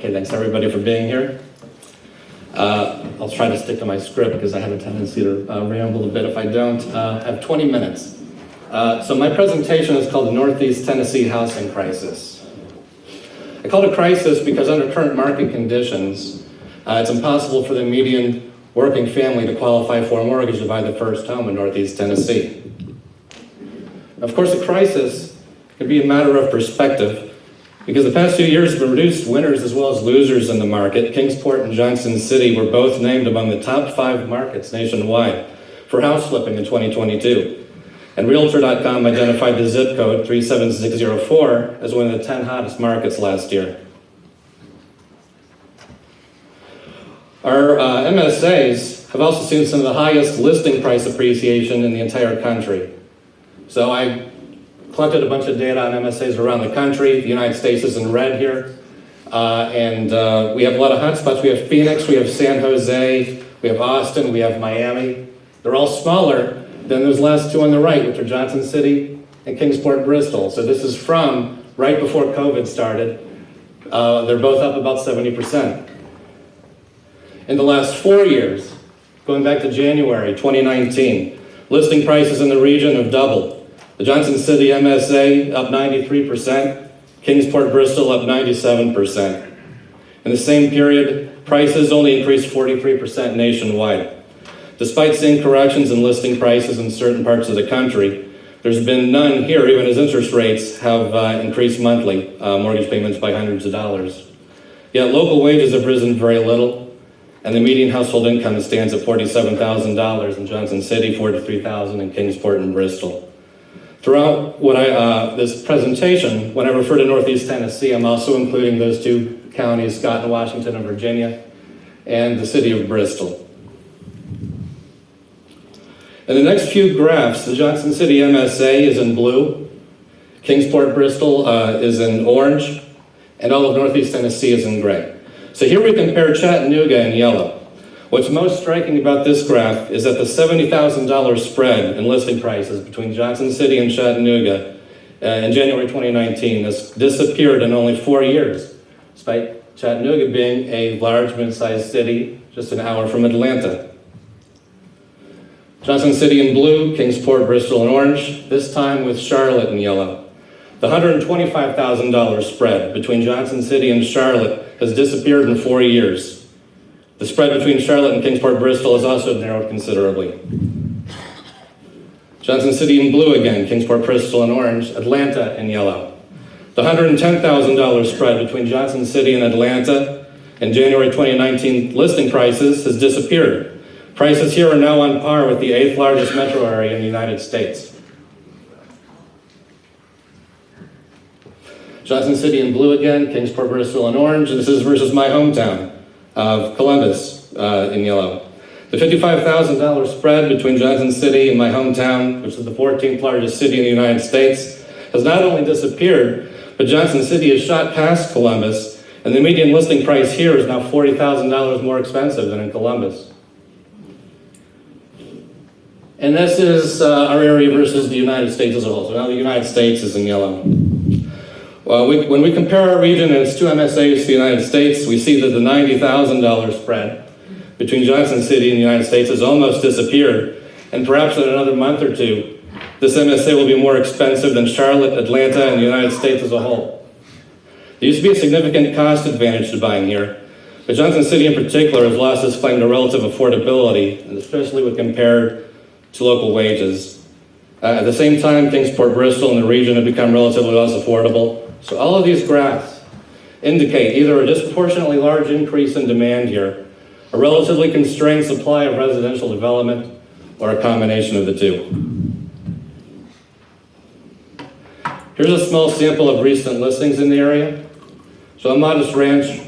Okay, thanks everybody for being here. I'll try to stick to my script because I have a tendency to ramble a bit if I don't. I have 20 minutes. So my presentation is called the Northeast Tennessee Housing Crisis. I call it a crisis because under current market conditions, it's impossible for the median working family to qualify for a mortgage to buy the first home in Northeast Tennessee. Of course, a crisis can be a matter of perspective because the past few years have produced winners as well as losers in the market. Kingsport and Johnson City were both named among the top 5 markets nationwide for house flipping in 2022. And Realtor.com identified the zip code 37604 as one of the 10 hottest markets last year. Our MSAs have also seen some of the highest listing price appreciation in the entire country. So I collected a bunch of data on MSAs around the country. The United States is in red here. We have a lot of hotspots. We have Phoenix, we have San Jose, we have Austin, we have Miami. They're all smaller than those last two on the right, which are Johnson City and Kingsport, Bristol. So this is from right before COVID started. They're both up about 70%. In the last 4 years, going back to January 2019, listing prices in the region have doubled. The Johnson City MSA up 93%, Kingsport, Bristol up 97%. In the same period, prices only increased 43% nationwide. Despite seeing corrections in listing prices in certain parts of the country, there's been none here, even as interest rates have increased monthly mortgage payments by hundreds of dollars. Yet local wages have risen very little, and the median household income stands at $47,000 in Johnson City, $43,000 in Kingsport and Bristol. Throughout this presentation, when I refer to Northeast Tennessee, I'm also including those two counties, Scott and Washington and Virginia, and the city of Bristol. In the next few graphs, the Johnson City MSA is in blue, Kingsport, Bristol is in orange, and all of Northeast Tennessee is in gray. So here we compare Chattanooga in yellow. What's most striking about this graph is that the $70,000 spread in listing prices between Johnson City and Chattanooga in January 2019 has disappeared in only 4 years, despite Chattanooga being a large mid-sized city just an hour from Atlanta. Johnson City in blue, Kingsport, Bristol in orange, this time with Charlotte in yellow. The $125,000 spread between Johnson City and Charlotte has disappeared in 4 years. The spread between Charlotte and Kingsport, Bristol has also narrowed considerably. Johnson City in blue again, Kingsport, Bristol in orange, Atlanta in yellow. The $110,000 spread between Johnson City and Atlanta in January 2019 listing prices has disappeared. Prices here are now on par with the 8th largest metro area in the United States. Johnson City in blue again, Kingsport, Bristol in orange. This is versus my hometown of Columbus in yellow. The $55,000 spread between Johnson City and my hometown, which is the 14th largest city in the United States, has not only disappeared, but Johnson City has shot past Columbus, and the median listing price here is now $40,000 more expensive than in Columbus. And this is our area versus the United States as a whole. So now the United States is in yellow. When we compare our region and its two MSAs to the United States, we see that the $90,000 spread between Johnson City and the United States has almost disappeared, and perhaps in another month or two, this MSA will be more expensive than Charlotte, Atlanta, and the United States as a whole. There used to be a significant cost advantage to buying here, but Johnson City in particular has lost its claim to relative affordability, and especially when compared to local wages. At the same time, Kingsport, Bristol, and the region have become relatively less affordable. So all of these graphs indicate either a disproportionately large increase in demand here, a relatively constrained supply of residential development, or a combination of the two. Here's a small sample of recent listings in the area. So a modest ranch,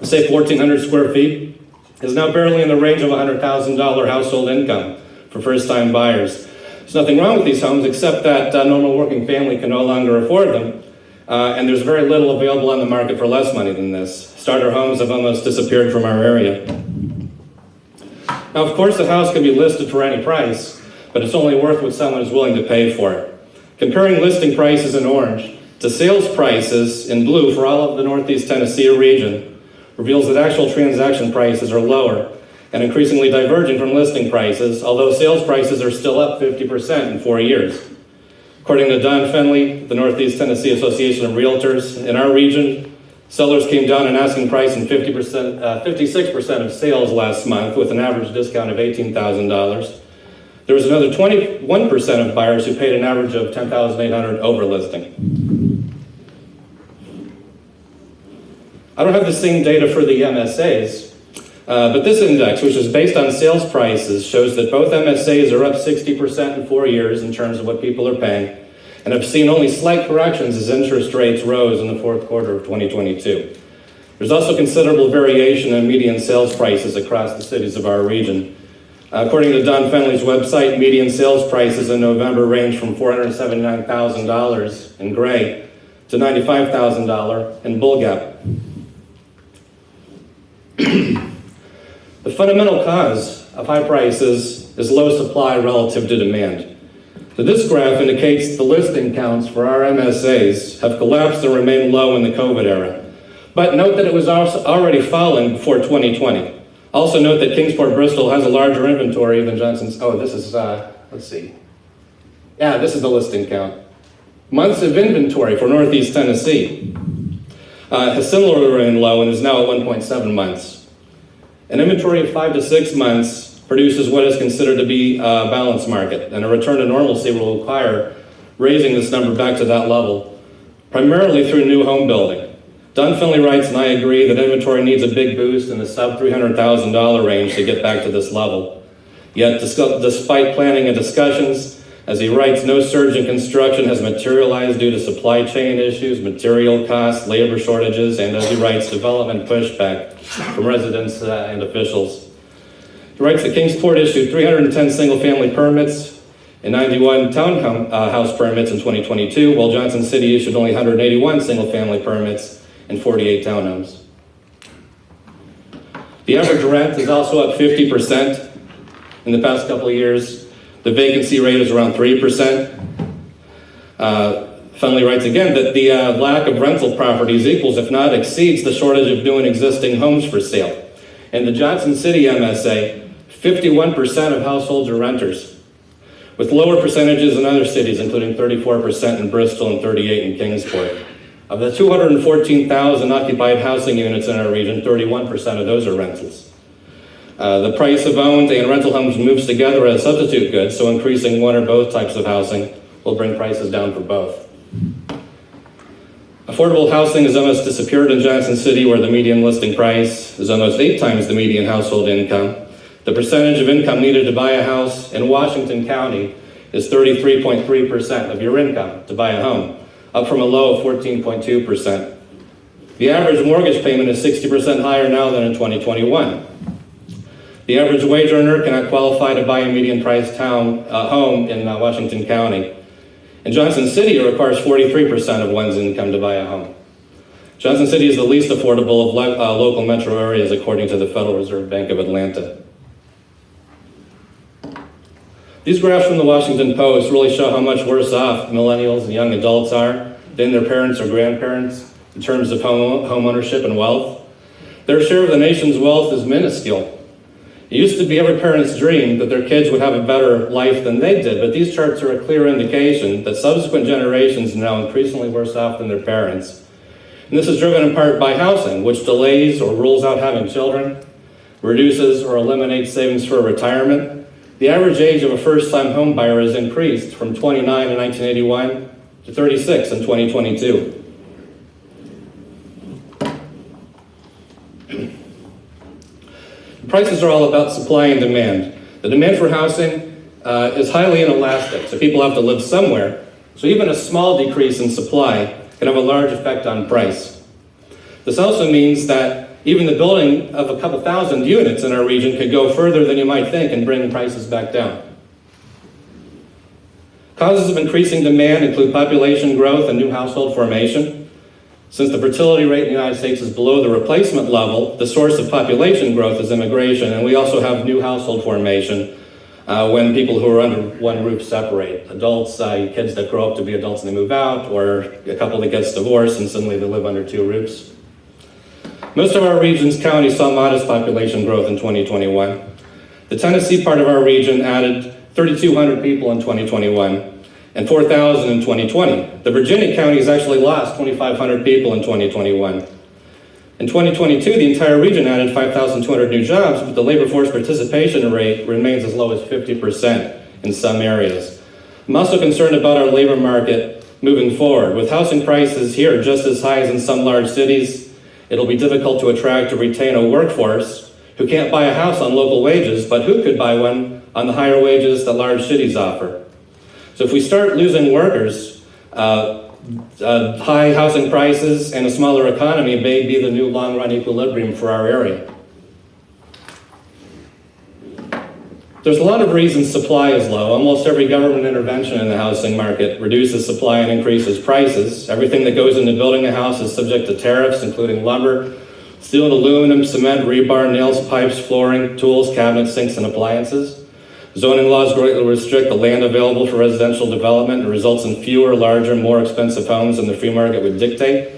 say 1,400 square feet, is now barely in the range of $100,000 household income for first-time buyers. There's nothing wrong with these homes except that a normal working family can no longer afford them, and there's very little available on the market for less money than this. Starter homes have almost disappeared from our area. Now, of course, the house can be listed for any price, but it's only worth what someone is willing to pay for it. Comparing listing prices in orange The sales prices in blue for all of the Northeast Tennessee region reveals that actual transaction prices are lower and increasingly diverging from listing prices, although sales prices are still up 50% in 4 years. According to Don Fenley, the Northeast Tennessee Association of Realtors, in our region, sellers came down in asking price in 56% of sales last month with an average discount of $18,000. There was another 21% of buyers who paid an average of $10,800 over listing. I don't have the same data for the MSAs, but this index, which is based on sales prices, shows that both MSAs are up 60% in 4 years in terms of what people are paying, and have seen only slight corrections as interest rates rose in the fourth quarter of 2022. There's also considerable variation in median sales prices across the cities of our region. According to Don Fenley's website, median sales prices in November range from $479,000 in gray to $95,000 in bull gap. The fundamental cause of high prices is low supply relative to demand. So this graph indicates the listing counts for our MSAs have collapsed and remained low in the COVID era. But note that it was already falling before 2020. Also note that Kingsport Bristol has a larger inventory than Johnson's. Oh, this is, let's see. Yeah, this is the listing count. Months of inventory for Northeast Tennessee has similarly remained low and is now at 1.7 months. An inventory of 5 to 6 months produces what is considered to be a balanced market, and a return to normalcy will require raising this number back to that level, primarily through new home building. Don Finley writes, and I agree, that inventory needs a big boost in the sub $300,000 range to get back to this level. Yet, despite planning and discussions, as he writes, no surge in construction has materialized due to supply chain issues, material costs, labor shortages, and as he writes, development pushback from residents and officials. He writes that Kingsport issued 310 single-family permits and 91 townhouse permits in 2022, while Johnson City issued only 181 single-family permits and 48 townhomes. The average rent is also up 50% in the past couple of years. The vacancy rate is around 3%. Finley writes again that the lack of rental properties equals, if not exceeds, the shortage of new and existing homes for sale. In the Johnson City MSA, 51% of households are renters, with lower percentages in other cities, including 34% in Bristol and 38% in Kingsport. Of the 214,000 occupied housing units in our region, 31% of those are rentals. The price of owned and rental homes moves together as substitute goods, so increasing one or both types of housing will bring prices down for both. Affordable housing has almost disappeared in Johnson City, where the median listing price is almost 8 times the median household income. The percentage of income needed to buy a house in Washington County is 33.3% of your income to buy a home, up from a low of 14.2%. The average mortgage payment is 60% higher now than in 2021. The average wage earner cannot qualify to buy a median-priced home in Washington County. In Johnson City, it requires 43% of one's income to buy a home. Johnson City is the least affordable of local metro areas, according to the Federal Reserve Bank of Atlanta. These graphs from the Washington Post really show how much worse off millennials and young adults are than their parents or grandparents in terms of home ownership and wealth. Their share of the nation's wealth is minuscule. It used to be every parent's dream that their kids would have a better life than they did, but these charts are a clear indication that subsequent generations are now increasingly worse off than their parents. And this is driven in part by housing, which delays or rules out having children, reduces or eliminates savings for retirement. The average age of a first-time home buyer has increased from 29 in 1981 to 36 in 2022. Prices are all about supply and demand. The demand for housing is highly inelastic, so people have to live somewhere. So even a small decrease in supply can have a large effect on price. This also means that even the building of a couple thousand units in our region could go further than you might think and bring prices back down. Causes of increasing demand include population growth and new household formation. Since the fertility rate in the United States is below the replacement level, the source of population growth is immigration, and we also have new household formation. when people who are under one roof separate. Adults, kids that grow up to be adults and they move out, or a couple that gets divorced and suddenly they live under two roofs. Most of our region's counties saw modest population growth in 2021. The Tennessee part of our region added 3,200 people in 2021 and 4,000 in 2020. The Virginia counties actually lost 2,500 people in 2021. In 2022, the entire region added 5,200 new jobs, but the labor force participation rate remains as low as 50% in some areas. I'm also concerned about our labor market moving forward. With housing prices here just as high as in some large cities, it'll be difficult to attract or retain a workforce who can't buy a house on local wages, but who could buy one on the higher wages that large cities offer. So if we start losing workers, high housing prices and a smaller economy may be the new long-run equilibrium for our area. There's a lot of reasons supply is low. Almost every government intervention in the housing market reduces supply and increases prices. Everything that goes into building a house is subject to tariffs, including lumber, steel and aluminum, cement, rebar, nails, pipes, flooring, tools, cabinets, sinks, and appliances. Zoning laws greatly restrict the land available for residential development and results in fewer, larger, more expensive homes than the free market would dictate.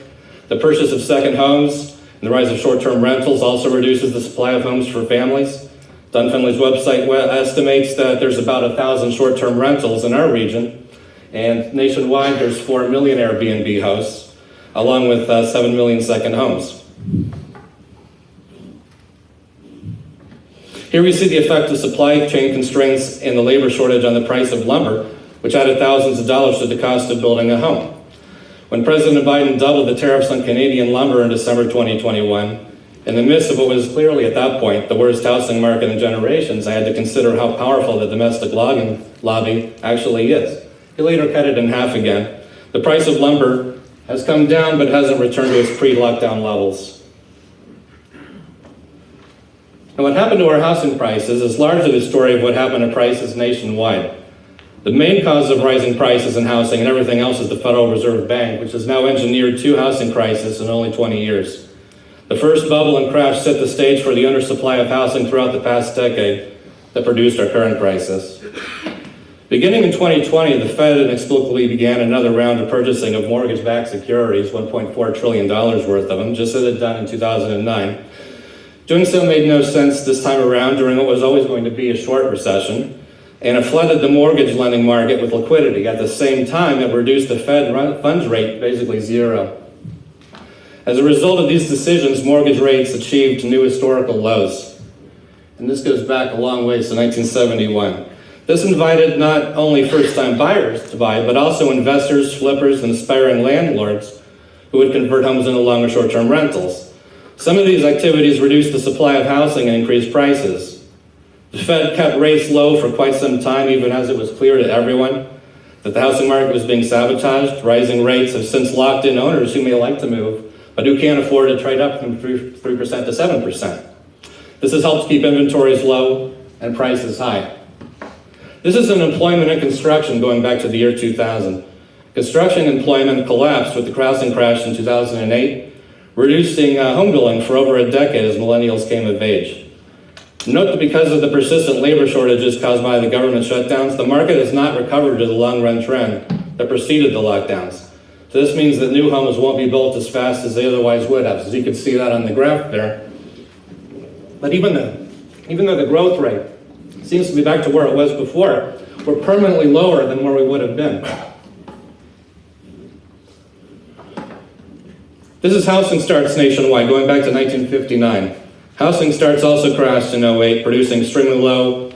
The purchase of second homes and the rise of short-term rentals also reduces the supply of homes for families. Dunfinley's website estimates that there's about 1,000 short-term rentals in our region, and nationwide there's 4 million Airbnb hosts, along with 7 million second homes. Here we see the effect of supply chain constraints and the labor shortage on the price of lumber, which added thousands of dollars to the cost of building a home. When President Biden doubled the tariffs on Canadian lumber in December 2021, in the midst of what was clearly at that point the worst housing market in generations, I had to consider how powerful the domestic logging lobby actually is. He later cut it in half again. The price of lumber has come down but hasn't returned to its pre-lockdown levels. And what happened to our housing prices is largely the story of what happened to prices nationwide. The main cause of rising prices in housing and everything else is the Federal Reserve Bank, which has now engineered 2 housing crises in only 20 years. The first bubble and crash set the stage for the undersupply of housing throughout the past decade that produced our current crisis. Beginning in 2020, the Fed inexplicably began another round of purchasing of mortgage-backed securities, $1.4 trillion worth of them, just as it had done in 2009. Doing so made no sense this time around during what was always going to be a short recession, and it flooded the mortgage lending market with liquidity. At the same time, it reduced the Fed funds rate basically zero. As a result of these decisions, mortgage rates achieved new historical lows. And this goes back a long ways to 1971. This invited not only first-time buyers to buy, but also investors, flippers, and aspiring landlords who would convert homes into long or short-term rentals. Some of these activities reduced the supply of housing and increased prices. The Fed kept rates low for quite some time, even as it was clear to everyone that the housing market was being sabotaged. Rising rates have since locked in owners who may like to move, but who can't afford to trade up from 3% to 7%. This has helped keep inventories low and prices high. This is unemployment in construction going back to the year 2000. Construction employment collapsed with the housing crash in 2008, reducing home building for over a decade as millennials came of age. Note that because of the persistent labor shortages caused by the government shutdowns, the market has not recovered to the long-run trend that preceded the lockdowns. So this means that new homes won't be built as fast as they otherwise would have, as you can see that on the graph there. But even though the growth rate seems to be back to where it was before, we're permanently lower than where we would have been. This is housing starts nationwide, going back to 1959. Housing starts also crashed in 2008, producing extremely low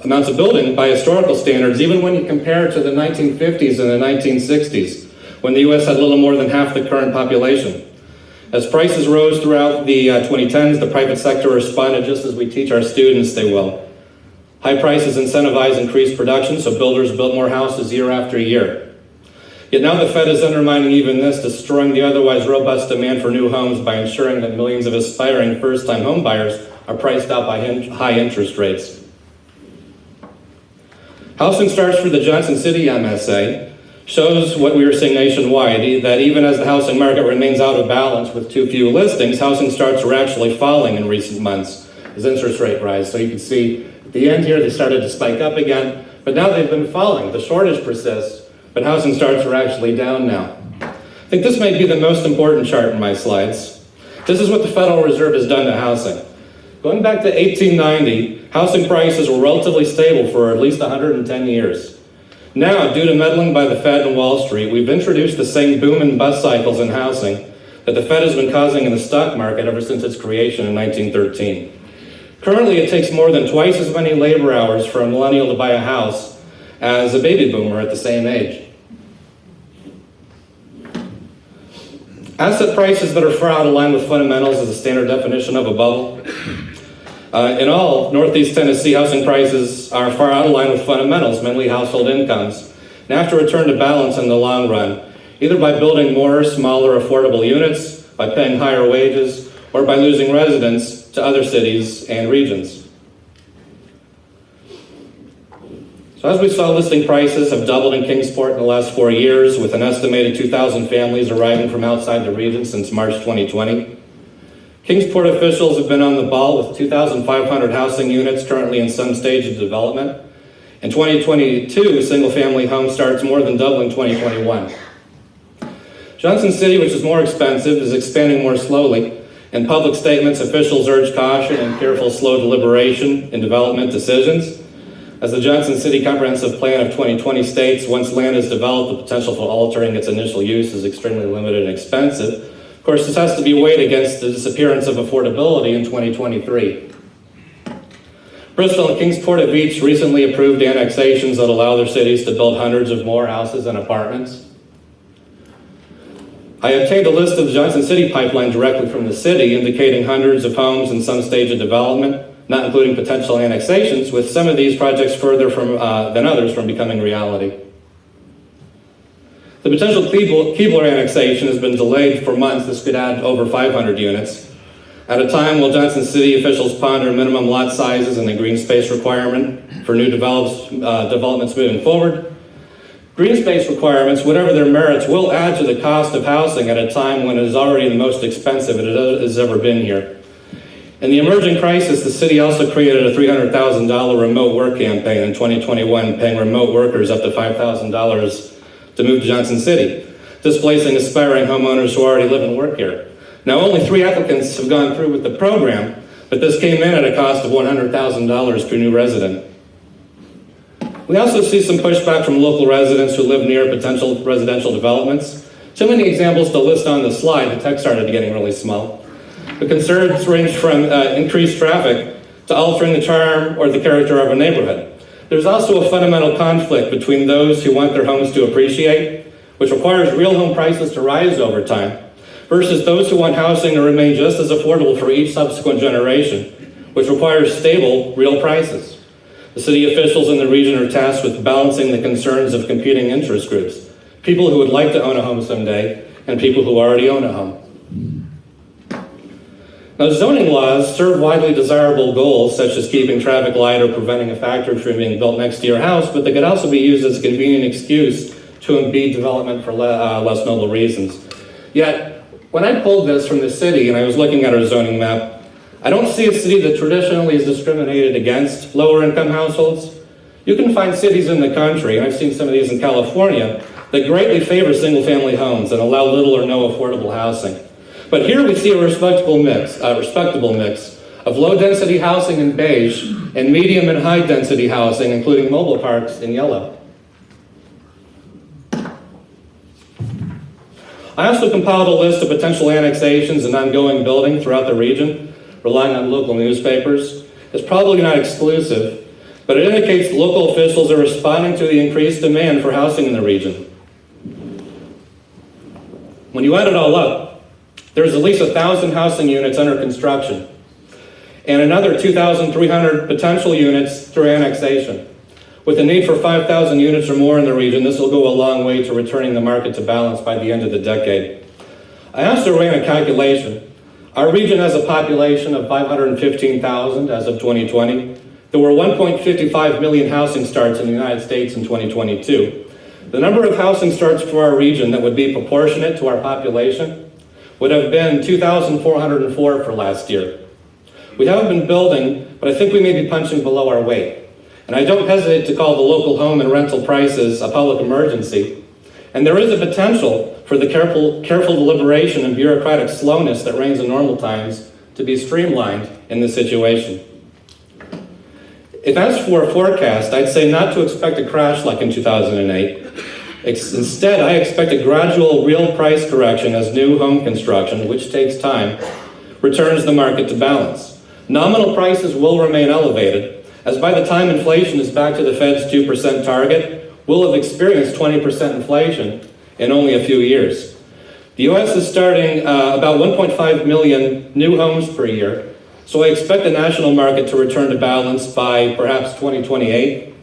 amounts of building by historical standards, even when you compare it to the 1950s and the 1960s, when the U.S. had little more than half the current population. As prices rose throughout the 2010s, the private sector responded just as we teach our students they will. High prices incentivize increased production, so builders built more houses year after year. Yet now the Fed is undermining even this, destroying the otherwise robust demand for new homes by ensuring that millions of aspiring first-time home buyers are priced out by high interest rates. Housing starts for the Johnson City MSA shows what we are seeing nationwide, that even as the housing market remains out of balance with too few listings, housing starts are actually falling in recent months as interest rates rise. So you can see The end here, they started to spike up again, but now they've been falling. The shortage persists, but housing starts are actually down now. I think this may be the most important chart in my slides. This is what the Federal Reserve has done to housing. Going back to 1890, housing prices were relatively stable for at least 110 years. Now, due to meddling by the Fed and Wall Street, we've introduced the same boom and bust cycles in housing that the Fed has been causing in the stock market ever since its creation in 1913. Currently, it takes more than twice as many labor hours for a millennial to buy a house as a baby boomer at the same age. Asset prices that are far out of line with fundamentals is a standard definition of a bubble. In all, Northeast Tennessee housing prices are far out of line with fundamentals, mainly household incomes, and have to return to balance in the long run, either by building more, smaller, affordable units, by paying higher wages, or by losing residents to other cities and regions. So as we saw, listing prices have doubled in Kingsport in the last 4 years, with an estimated 2,000 families arriving from outside the region since March 2020. Kingsport officials have been on the ball with 2,500 housing units currently in some stage of development. In 2022, single-family home starts more than double in 2021. Johnson City, which is more expensive, is expanding more slowly. In public statements, officials urge caution and careful, slow deliberation in development decisions. As the Johnson City Comprehensive Plan of 2020 states, once land is developed, the potential for altering its initial use is extremely limited and expensive. Of course, this has to be weighed against the disappearance of affordability in 2023. Bristol and Kingsport have each recently approved annexations that allow their cities to build hundreds of more houses and apartments. I obtained a list of the Johnson City pipeline directly from the city, indicating hundreds of homes in some stage of development, not including potential annexations, with some of these projects further than others from becoming reality. The potential Keebler annexation has been delayed for months. This could add over 500 units. At a time while Johnson City officials ponder minimum lot sizes and the green space requirement for new developments moving forward, green space requirements, whatever their merits, will add to the cost of housing at a time when it is already the most expensive it has ever been here. In the emerging crisis, the city also created a $300,000 remote work campaign in 2021, paying remote workers up to $5,000 to move to Johnson City, displacing aspiring homeowners who already live and work here. Now, only 3 applicants have gone through with the program, but this came in at a cost of $100,000 per new resident. We also see some pushback from local residents who live near potential residential developments. Too many examples to list on the slide, the text started getting really small. The concerns range from increased traffic to altering the charm or the character of a neighborhood. There's also a fundamental conflict between those who want their homes to appreciate, which requires real home prices to rise over time, versus those who want housing to remain just as affordable for each subsequent generation, which requires stable, real prices. The city officials in the region are tasked with balancing the concerns of competing interest groups, people who would like to own a home someday, and people who already own a home. Now, zoning laws serve widely desirable goals, such as keeping traffic light or preventing a factory from being built next to your house, but they could also be used as a convenient excuse to impede development for less noble reasons. Yet, when I pulled this from the city and I was looking at our zoning map, I don't see a city that traditionally is discriminated against lower income households. You can find cities in the country, and I've seen some of these in California, that greatly favor single family homes and allow little or no affordable housing. But here we see a respectable mix of low-density housing in beige and medium and high-density housing, including mobile parks, in yellow. I also compiled a list of potential annexations and ongoing building throughout the region, relying on local newspapers. It's probably not exclusive, but it indicates local officials are responding to the increased demand for housing in the region. When you add it all up, there's at least 1,000 housing units under construction and another 2,300 potential units through annexation. With a need for 5,000 units or more in the region, this will go a long way to returning the market to balance by the end of the decade. I also ran a calculation. Our region has a population of 515,000 as of 2020. There were 1.55 million housing starts in the United States in 2022. The number of housing starts for our region that would be proportionate to our population would have been 2,404 for last year. We haven't been building, but I think we may be punching below our weight. And I don't hesitate to call the local home and rental prices a public emergency. And there is a potential for the careful deliberation and bureaucratic slowness that reigns in normal times to be streamlined in this situation. If as for a forecast, I'd say not to expect a crash like in 2008. Instead, I expect a gradual real price correction as new home construction, which takes time, returns the market to balance. Nominal prices will remain elevated, as by the time inflation is back to the Fed's 2% target, we'll have experienced 20% inflation in only a few years. The U.S. is starting about 1.5 million new homes per year, so I expect the national market to return to balance by perhaps 2028.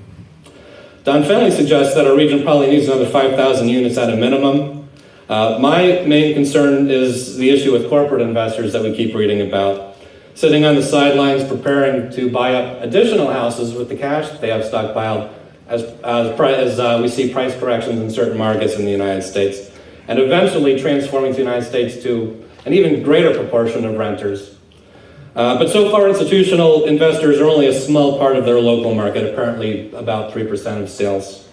Don Fenley suggests that our region probably needs another 5,000 units at a minimum. My main concern is the issue with corporate investors that we keep reading about, sitting on the sidelines preparing to buy up additional houses with the cash that they have stockpiled as we see price corrections in certain markets in the United States, and eventually transforming the United States to an even greater proportion of renters. But so far, institutional investors are only a small part of their local market, apparently about 3% of sales.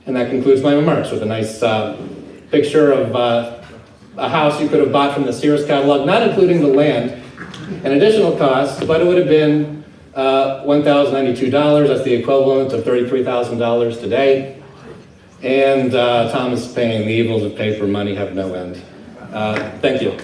And that concludes my remarks with a nice picture of a house you could have bought from the Sears catalog, not including the land and additional costs, but it would have been $1,092. That's the equivalent of $33,000 today. And Thomas Paine, the evils of paper money have no end. Thank you.